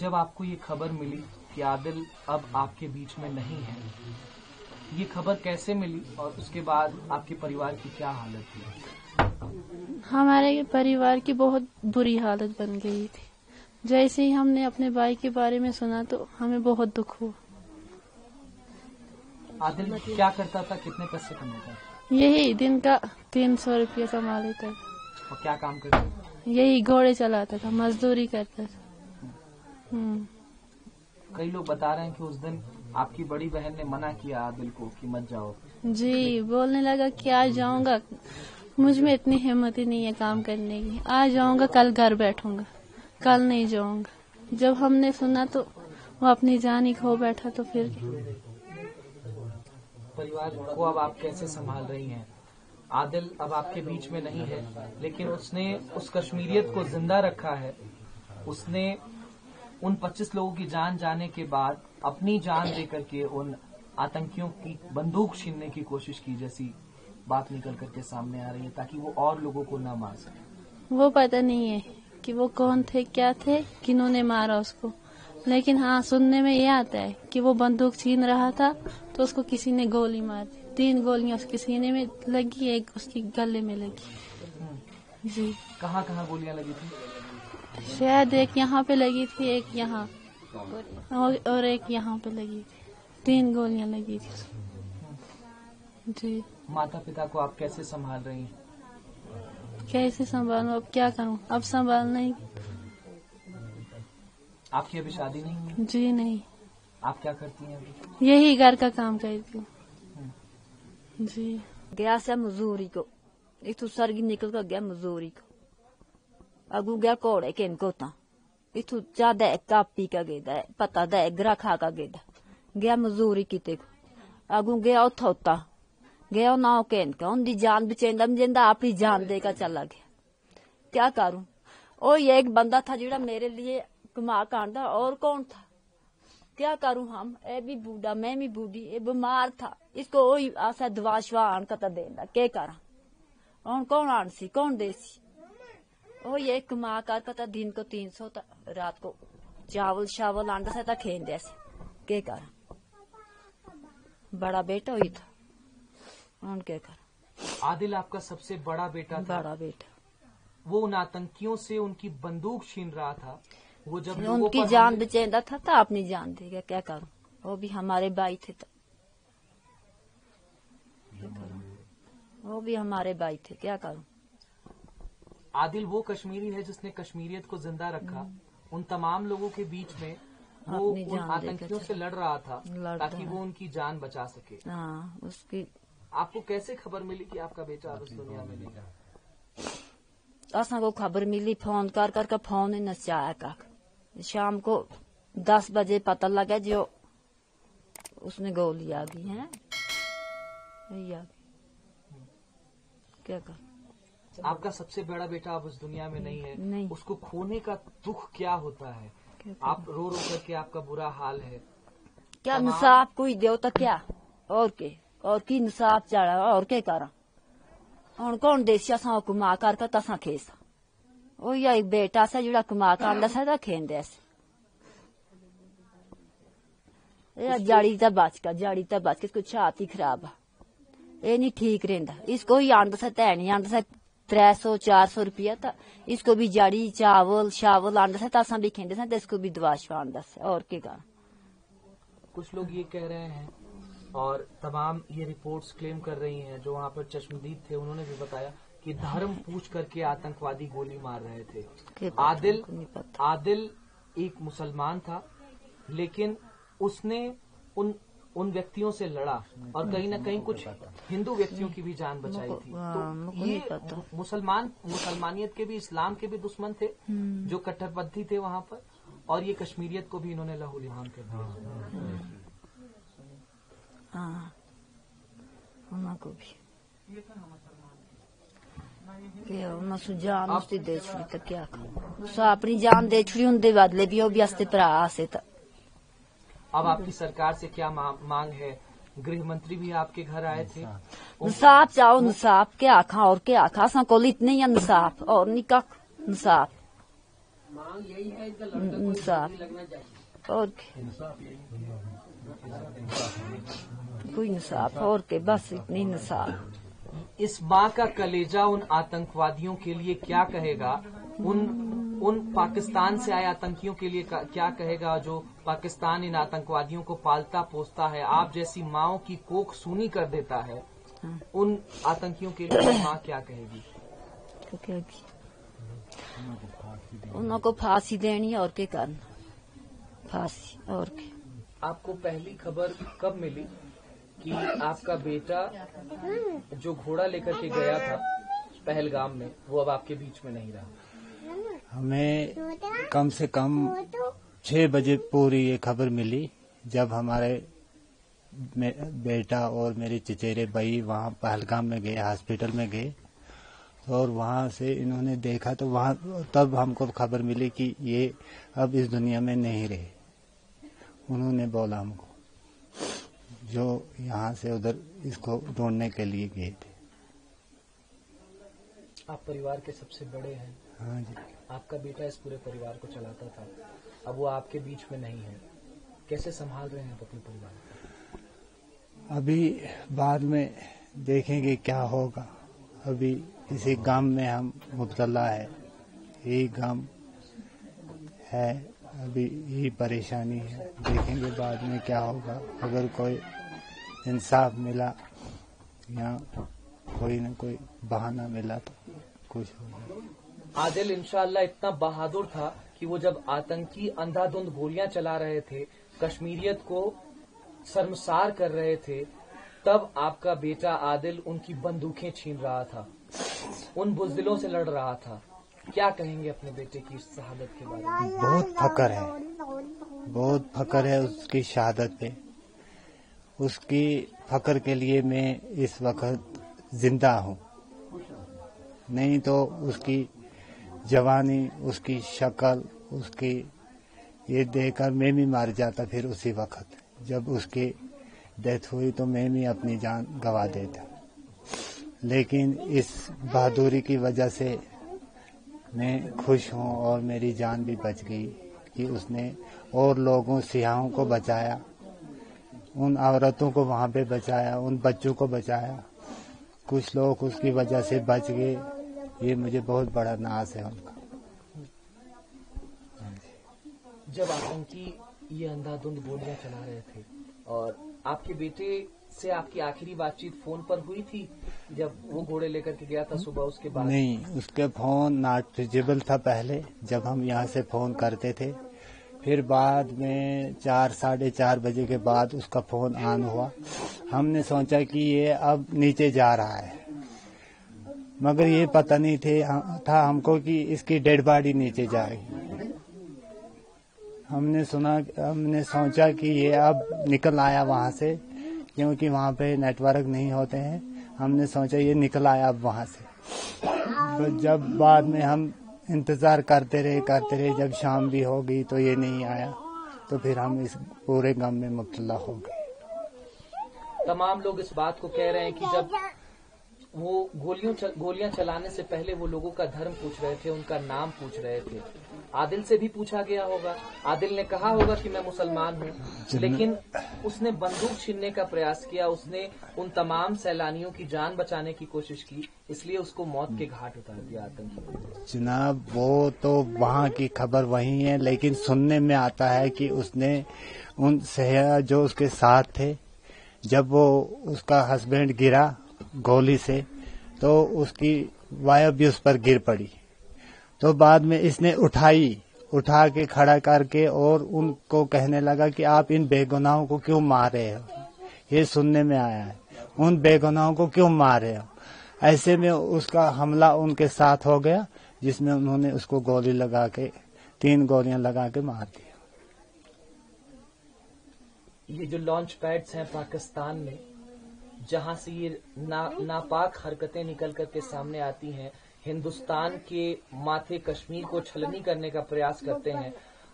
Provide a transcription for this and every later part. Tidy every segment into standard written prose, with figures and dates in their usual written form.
जब आपको ये खबर मिली कि आदिल अब आपके बीच में नहीं है, ये खबर कैसे मिली और उसके बाद आपके परिवार की क्या हालत थी? हमारे परिवार की बहुत बुरी हालत बन गई थी। जैसे ही हमने अपने भाई के बारे में सुना तो हमें बहुत दुख हुआ। आदिल क्या करता था, कितने पैसे कमाता था? यही दिन का 300 रुपया कमा लेता था। और क्या काम करता था? यही घोड़े चलाता था, मजदूरी करता था। कई लोग बता रहे हैं कि उस दिन आपकी बड़ी बहन ने मना किया आदिल को कि मत जाओ। जी, बोलने लगा कि आज जाऊंगा, मुझ में इतनी हिम्मत ही नहीं है काम करने की। आज जाऊंगा, कल घर बैठूंगा, कल नहीं जाऊंगा। जब हमने सुना तो वो अपनी जान ही खो बैठा। तो फिर परिवार को अब आप कैसे संभाल रही हैं? आदिल अब आपके बीच में नहीं है, लेकिन उसने उस कश्मीरियत को जिंदा रखा है। उसने उन 25 लोगों की जान जाने के बाद अपनी जान देकर के उन आतंकियों की बंदूक छीनने की कोशिश की, जैसी बात निकल करके सामने आ रही है, ताकि वो और लोगों को न मार सके। वो पता नहीं है कि वो कौन थे, क्या थे, किन्होंने मारा उसको। लेकिन हाँ, सुनने में ये आता है कि वो बंदूक छीन रहा था तो उसको किसी ने गोली मार दी। 3 गोलियां उसके सीने में लगी, एक उसकी गले में लगी। जी। कहाँ कहाँ गोलियां लगी थी? शायद एक यहाँ पे लगी थी, एक यहाँ और एक यहाँ पे लगी थी। 3 गोलियां लगी थी उसको। जी। माता पिता को आप कैसे संभाल रही हैं? कैसे संभालूं, अब क्या करूं, अब संभालना ही। आपकी अभी शादी नहीं हुई? जी नहीं। आप क्या करती हैं अभी? यही घर का काम करती हूँ। जी। गया से मजूरी को, इथू सरगी निकल कर गया मजूरी को। अगू गया कोड़े के इनको ता इथू ज्यादा कापी का गेदा पता दा ग्रा खा का गेदा गया मजूरी किते को। अगू गया उठौता गया ना के इनका उनकी जान बचेंदा जिंदा अपनी जान देकर चला गया। क्या करूं? ओ ये एक बंदा था जिड़ा मेरे लिए कमा कांदा, और कौन था? क्या करूं हम? ए भी बूढ़ा, मैं भी बूढ़ी, ये बीमार था, इसको वही आशा दवा शवा आन का देना। क्या करा? और कौन आन सी, कौन देसी? ओ ये कमा कर पता दिन को 300 रात को चावल शावल आंदा से खेन दे। क्या करा? बड़ा बेटा हुई था, और क्या करा? आदिल आपका सबसे बड़ा बेटा था। बड़ा बेटा। वो उन आतंकियों से उनकी बंदूक छीन रहा था। वो जब उनकी जान बचेंदा था तो अपनी जान देगा। क्या करूं? वो भी हमारे भाई थे तो। वो भी हमारे भाई थे। क्या करूं? आदिल वो कश्मीरी है जिसने कश्मीरियत को जिंदा रखा। उन तमाम लोगों के बीच में वो उन आतंकियों से लड़ रहा था ताकि वो उनकी जान बचा सके। हाँ, उसकी। आपको कैसे खबर मिली कि आपका बेटा अब इस दुनिया में नहीं है? असा को खबर मिली, फोन कर कर फोन ही नचाया का। शाम को 10 बजे पता लगा जो उसने गोली आ गई है। क्या कर? आपका सबसे बड़ा बेटा अब इस दुनिया में नहीं है। नहीं। उसको खोने का दुख क्या होता है? आप रो रो करके आपका बुरा हाल है। क्या इंसाफ कोई दो तो क्या? और के और की इंसाफ चढ़ा और के करा? और कौन देसिया सा कुमा कर तसा खेसा? ओ या एक बेटा सा जुड़ा कुमा कर सा खेन दे। जाड़ी तक बच के इसको छाती खराब है। ये नहीं ठीक रहता। इसको ही आंदा सा तैनी आंदा सा 300-400 रुपया था। इसको भी जाड़ी चावल शावल आंदा सा तसा भी खेंदे सा, इसको भी दवा शवा आंदा सा। और के करा? कुछ लोग ये कह रहे हैं और तमाम ये रिपोर्ट्स क्लेम कर रही हैं, जो वहाँ पर चश्मदीद थे उन्होंने भी बताया कि धर्म पूछ करके आतंकवादी गोली मार रहे थे। आदिल एक मुसलमान था, लेकिन उसने उन व्यक्तियों से लड़ा और कहीं न कहीं कुछ हिंदू व्यक्तियों की भी जान बचाई थी। तो ये मुसलमानियत के भी, इस्लाम के भी दुश्मन थे जो कट्टरपंथी थे वहाँ पर, और ये कश्मीरियत को भी इन्होंने लहूलुहान कर दिया। हाँ, को भी जान उसकी दे छुड़ी तो क्या अपनी जान दे छुड़ी उनके बदले भी भी हस्ते भरा से। अब आपकी सरकार से क्या मांग है? गृह मंत्री भी आपके घर आए थे। इंसाफ चाहो, इंसाफ क्या आखा और क्या आखा? असा को इतने ही इंसाफ और निका इंसाफ। इंसाफ और कोई इंसाफ और के बस इतनी इंसाफ। इस माँ का कलेजा उन आतंकवादियों के लिए क्या कहेगा, उन पाकिस्तान से आए आतंकियों के लिए क्या कहेगा जो पाकिस्तान इन आतंकवादियों को पालता पोसता है, आप जैसी माओ की कोख सूनी कर देता है, उन आतंकियों के लिए माँ क्या कहेगी? तो कहेगी उनको फांसी देनी और क्या करना, फांसी और क्या। आपको पहली खबर कब मिली कि आपका बेटा जो घोड़ा लेकर के गया था पहलगाम में वो अब आपके बीच में नहीं रहा? हमें कम से कम 6 बजे पूरी ये खबर मिली, जब हमारे बेटा और मेरे चचेरे भाई वहाँ पहलगाम में गए, हॉस्पिटल में गए, और वहाँ से इन्होंने देखा तो वहाँ तब हमको खबर मिली कि ये अब इस दुनिया में नहीं रहे। उन्होंने बोला हमको, जो यहाँ से उधर इसको ढूंढने के लिए गए थे। आप परिवार के सबसे बड़े हैं। हाँ जी। आपका बेटा इस पूरे परिवार को चलाता था, अब वो आपके बीच में नहीं है, कैसे संभाल रहे हैं आप अपने परिवार को? अभी बाद में देखेंगे क्या होगा। अभी इसी गांव में हम मुब्तला है, यही गांव है, अभी यही परेशानी है। देखेंगे बाद में क्या होगा। अगर कोई इंसाफ मिला या कोई न कोई बहाना मिला तो कुछ होगा। आदिल इंशाअल्लाह इतना बहादुर था कि वो जब आतंकी अंधाधुंध गोलियां चला रहे थे, कश्मीरियत को शर्मसार कर रहे थे, तब आपका बेटा आदिल उनकी बंदूकें छीन रहा था, उन बुज़दिलों से लड़ रहा था। क्या कहेंगे अपने बेटे की इस शहादत के बारे में? बहुत फक्र है, बहुत फक्र है उसकी शहादत पे। उसकी फक्र के लिए मैं इस वक्त जिंदा हूँ, नहीं तो उसकी जवानी, उसकी शक्ल, उसकी ये देखकर मैं भी मर जाता। फिर उसी वक्त जब उसकी डेथ हुई तो मैं भी अपनी जान गंवा देता, लेकिन इस बहादुरी की वजह से मैं खुश हूँ और मेरी जान भी बच गई कि उसने और लोगों, सियाहों को बचाया, उन औरतों को वहाँ पे बचाया, उन बच्चों को बचाया। कुछ लोग उसकी वजह से बच गए, ये मुझे बहुत बड़ा नाज है उनका। जब आतंकी ये अंधाधुंध गोलियां चला रहे थे और आपके बेटे से आपकी आखिरी बातचीत फोन पर हुई थी जब वो घोड़े लेकर के गया था सुबह, उसके बाद? नहीं, उसके फोन नॉट रिचेबल था पहले, जब हम यहाँ से फोन करते थे। फिर बाद में 4, 4:30 बजे के बाद उसका फोन ऑन हुआ। हमने सोचा कि ये अब नीचे जा रहा है, मगर ये पता नहीं था हमको कि इसकी डेड बॉडी नीचे जा रही। हमने सोचा कि ये अब निकल आया वहाँ से, क्योंकि वहाँ पे नेटवर्क नहीं होते हैं। हमने सोचा ये निकल आया अब वहाँ से। तो जब बाद में हम इंतजार करते रहे, जब शाम भी हो गई तो ये नहीं आया, तो फिर हम इस पूरे गम में मुब्तला हो गए। तमाम लोग इस बात को कह रहे हैं कि जब वो गोलियां चलाने से पहले वो लोगों का धर्म पूछ रहे थे, उनका नाम पूछ रहे थे। आदिल से भी पूछा गया होगा, आदिल ने कहा होगा कि मैं मुसलमान हूँ, लेकिन उसने बंदूक छीनने का प्रयास किया, उसने उन तमाम सैलानियों की जान बचाने की कोशिश की, इसलिए उसको मौत के घाट उतार दिया आतंकी। जनाब, वो तो वहाँ की खबर वही है, लेकिन सुनने में आता है कि उसने उन सैया जो उसके साथ थे, जब वो उसका हस्बैंड गिरा गोली से तो उसकी वाइफ भी उस पर गिर पड़ी, तो बाद में इसने उठा के खड़ा करके और उनको कहने लगा कि आप इन बेगुनाहों को क्यों मार रहे हो। ये सुनने में आया है, उन बेगुनाहों को क्यों मार रहे हो। ऐसे में उसका हमला उनके साथ हो गया, जिसमें उन्होंने उसको 3 गोलियां लगा के मार दिया। ये जो लॉन्च पैड्स हैं पाकिस्तान में, जहां से ये नापाक हरकतें निकल करके सामने आती हैं, हिंदुस्तान के माथे कश्मीर को छलनी करने का प्रयास करते हैं,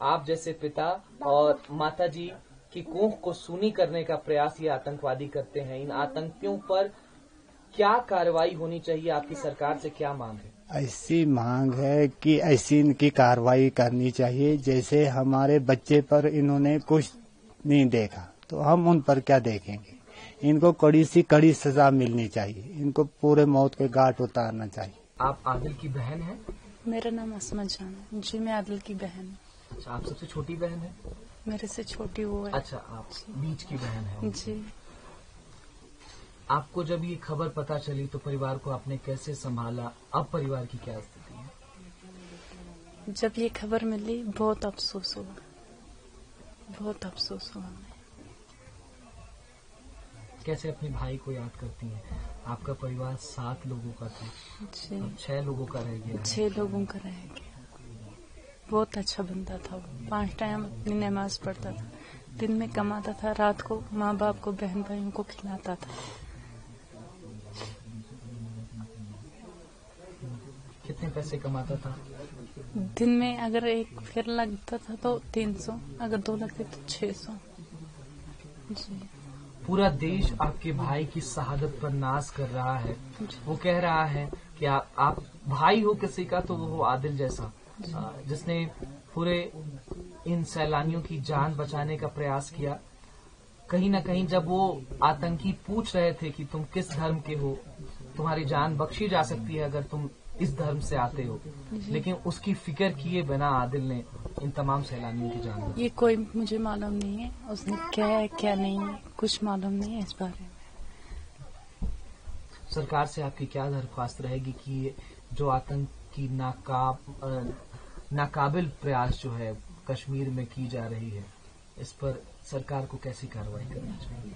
आप जैसे पिता और माता जी की कोख को सूनी करने का प्रयास ये आतंकवादी करते हैं। इन आतंकियों पर क्या कार्रवाई होनी चाहिए, आपकी सरकार से क्या मांग है? ऐसी मांग है कि ऐसी इनकी कार्रवाई करनी चाहिए। जैसे हमारे बच्चे पर इन्होंने कुछ नहीं देखा तो हम उन पर क्या देखेंगे। इनको कड़ी सी कड़ी सजा मिलनी चाहिए। इनको पूरे मौत के घाट उतारना चाहिए। आप आदिल की बहन हैं? मेरा नाम असमा जान है जी। मैं आदिल की बहन हूँ। अच्छा, आप सबसे छोटी बहन है? मेरे से छोटी वो है। अच्छा, आप बीच की बहन है जी। आपको जब ये खबर पता चली तो परिवार को आपने कैसे संभाला? अब परिवार की क्या स्थिति है? जब ये खबर मिली बहुत अफसोस हुआ, बहुत अफसोस हुआ। कैसे अपने भाई को याद करती हैं? आपका परिवार 7 लोगों का था, अब 6 लोगों का रह गया। 6 लोगों का रह गया। बहुत अच्छा बंदा था वो। 5 टाइम अपनी नमाज पढ़ता था, दिन में कमाता था, रात को माँ बाप को बहन भाइयों को खिलाता था। कितने पैसे कमाता था? दिन में अगर 1 फेर लगता था तो 300, अगर 2 लगते तो 600 जी। पूरा देश आपके भाई की शहादत पर नाज कर रहा है। वो कह रहा है कि आप भाई हो किसी का तो वो हो आदिल जैसा, जिसने पूरे इन सैलानियों की जान बचाने का प्रयास किया। कहीं न कहीं जब वो आतंकी पूछ रहे थे कि तुम किस धर्म के हो, तुम्हारी जान बख्शी जा सकती है अगर तुम इस धर्म से आते हो, लेकिन उसकी फिक्र किए बिना आदिल ने इन तमाम सैलानियों की जान बचाई। ये कोई मुझे मालूम नहीं है उसने क्या है क्या नहीं है, कुछ मालूम नहीं है इस बारे में। सरकार से आपकी क्या दरख्वास्त रहेगी कि ये जो आतंक की नाकाबिल प्रयास जो है कश्मीर में की जा रही है, इस पर सरकार को कैसी कार्रवाई करनी चाहिए?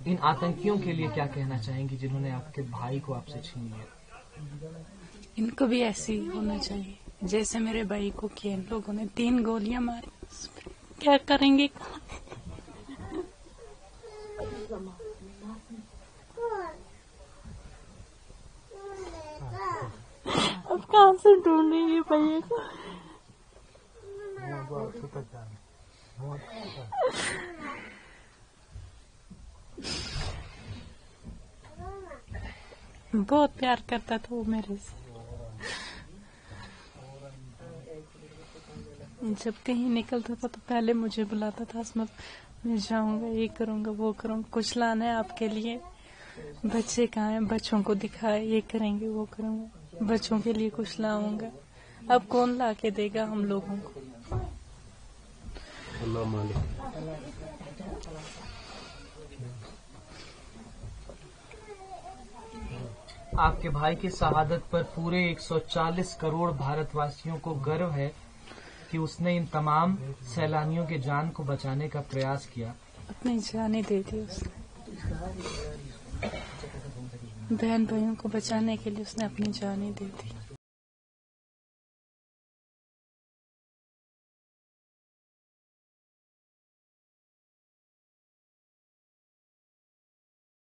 इन आतंकियों के लिए क्या कहना चाहेंगी जिन्होंने आपके भाई को आपसे छीन लिया? इनको भी ऐसे ही होना चाहिए जैसे मेरे भाई को किया। इन लोगों ने 3 गोलियां मारी, क्या करेंगे? अब कहाँ से ढूंढेंगे भैया को? बहुत प्यार करता था वो मेरे से। जब कहीं निकलता था तो पहले मुझे बुलाता था, असमत मैं जाऊंगा, ये करूंगा वो करूंगा, कुछ लाना है आपके लिए, बच्चे कहाँ हैं, बच्चों को दिखाए, ये करेंगे वो करूंगा, बच्चों के लिए कुछ लाऊंगा। अब कौन ला के देगा हम लोगों को? आपके भाई की शहादत पर पूरे 140 करोड़ भारतवासियों को गर्व है कि उसने इन तमाम सैलानियों के जान को बचाने का प्रयास किया। अपनी जाने दे दी उसने, बहन भाइयों को बचाने के लिए उसने अपनी जाने दे दी।